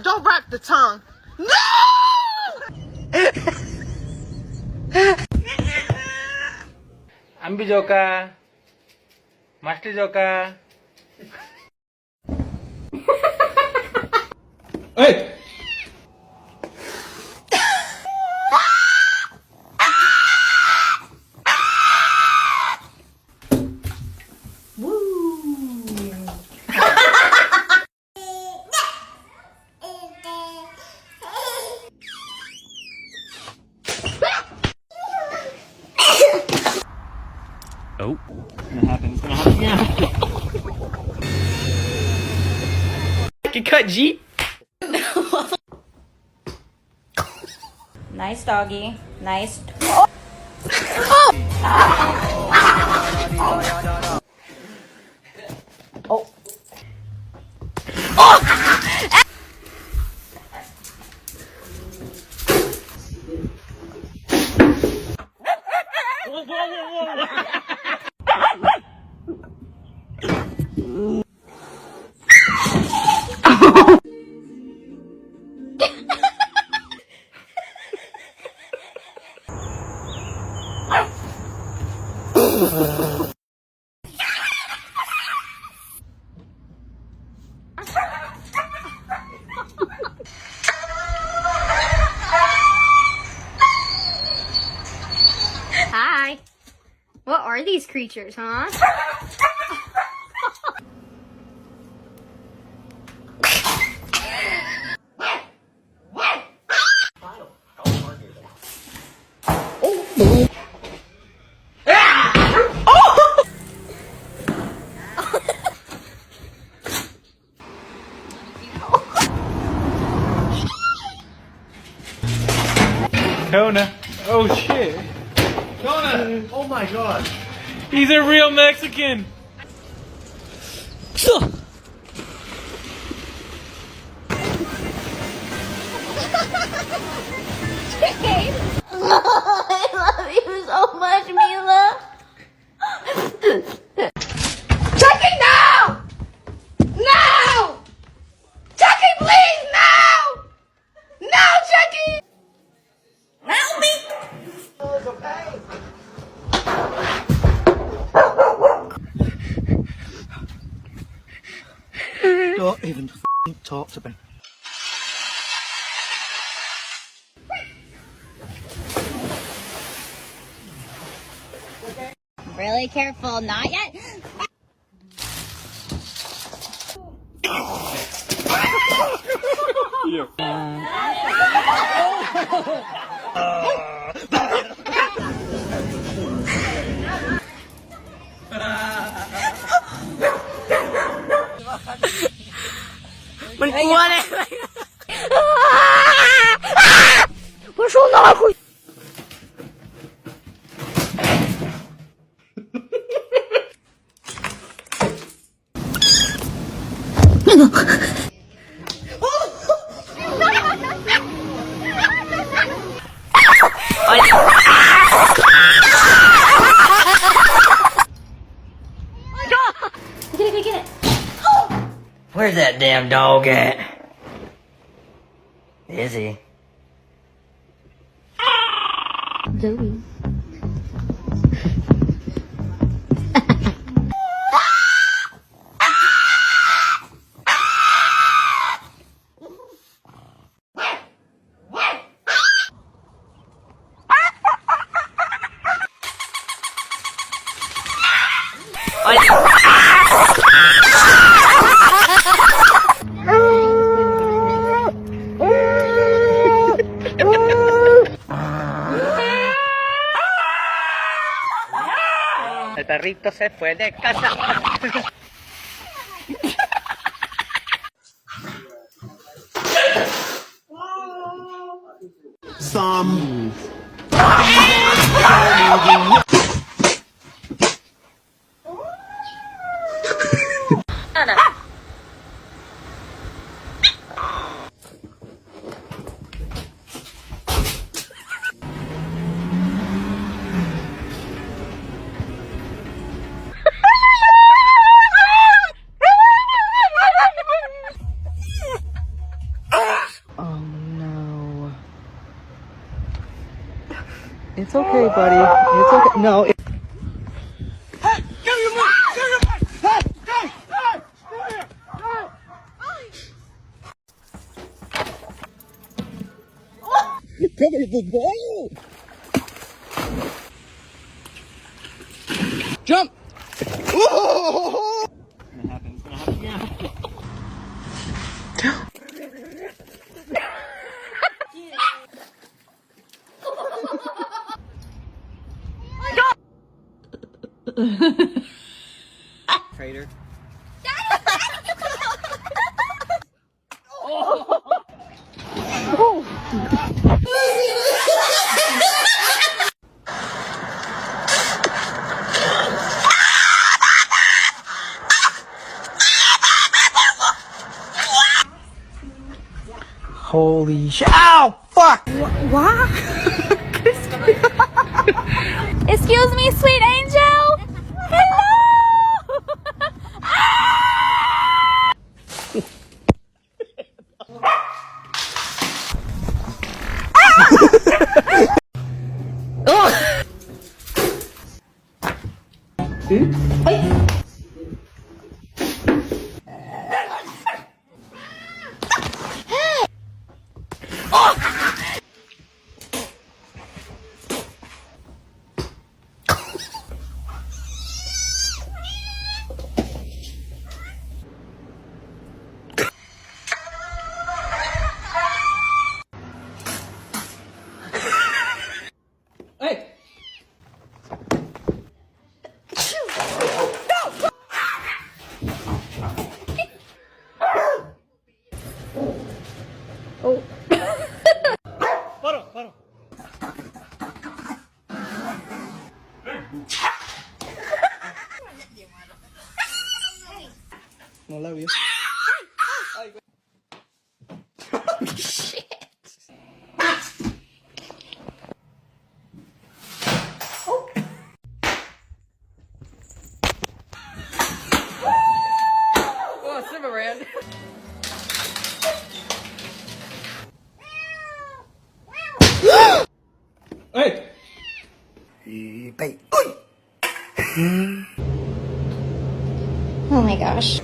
Don't wrap the tongue. No! Ambi joka, Masti joka. Hey! Oh, it's gonna happen. It's gonna happen. Yeah. Get cut, G. Nice doggy. Nice. Oh. Hi. What are these creatures, huh? Kona. Oh shit. Kona! Oh my god. He's a real Mexican. I love you so much, Mila. Chucky, no! No! Chucky, please, no! No, Chucky! Help me! Don't even f***ing talk to me. Really careful, not yet. Mình cua đây. 我说哪会？ Where's that damn dog at? Is he? Zoe. El perrito se fue de casa. It's okay, buddy. It's okay. No. Jump! Traitor. Holy shit. Ow! Fuck! What? Excuse me, sweet angel. Hello. Hey! No love you. Oh, Simba ran. Hey! Oh my gosh.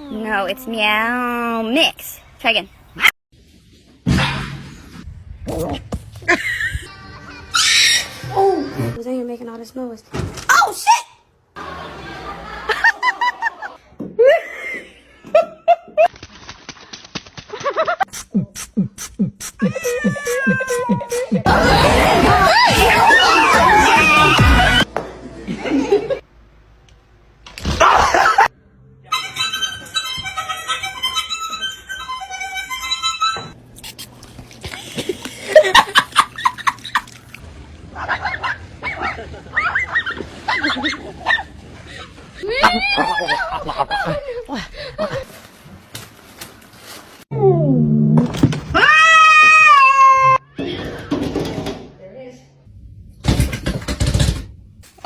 No, it's meow mix. Try again. Oh, was in here making all this noise. Oh shit!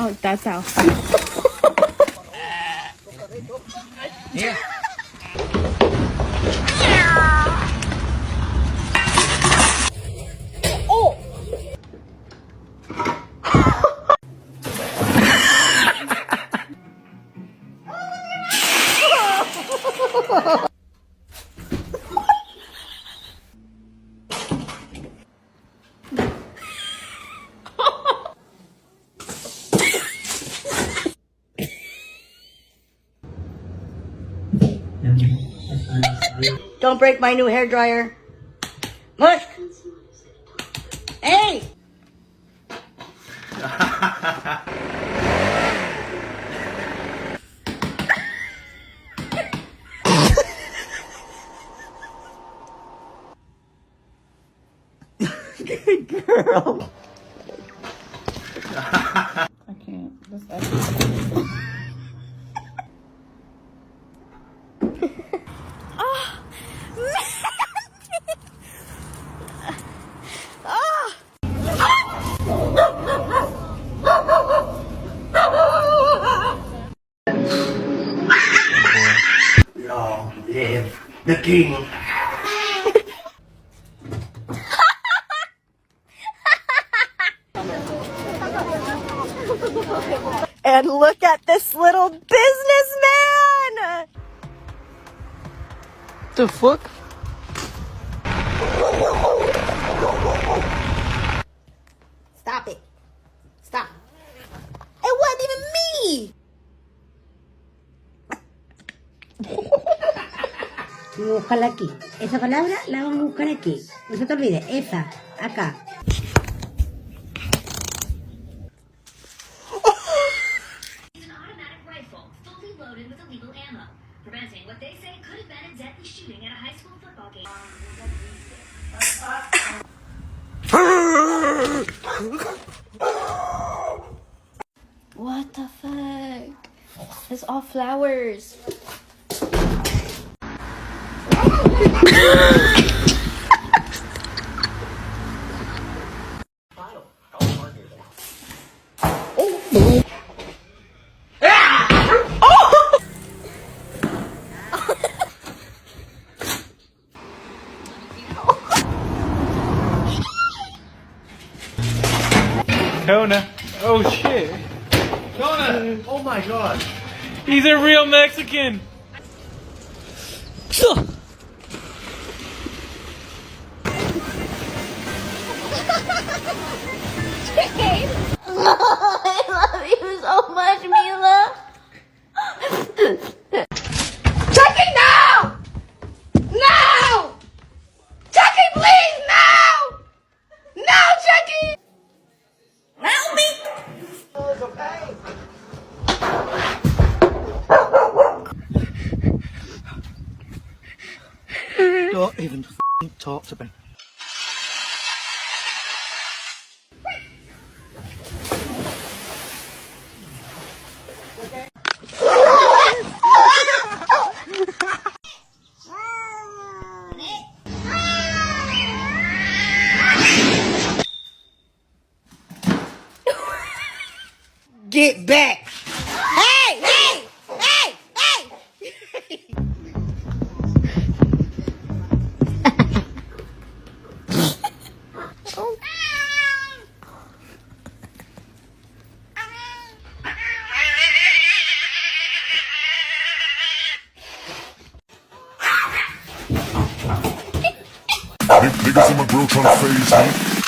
Oh, that's how. Yeah. Don't break my new hair dryer. Look. Hey. Good girl. I can't. That's Long live the king. And look at this little businessman! the fuck? Stop it. Stop. It wasn't even me! Vamos a buscarla aquí. Esa palabra la vamos a buscar aquí. No se te olvide. Esa. Acá. An automatic rifle, fully loaded with illegal ammo, preventing what they say could have been a deadly shooting at a high school football game. What the fuck? It's all flowers. Kona. Oh shit. Kona! Oh my god. He's a real Mexican. I love you so much, Mila. Chucky, no! No! Chucky, please, no! No, Chucky! Help me! Don't even talk to me. Get back! Hey! Hey! Hey! Hey! Niggas in my grill tryna phase me.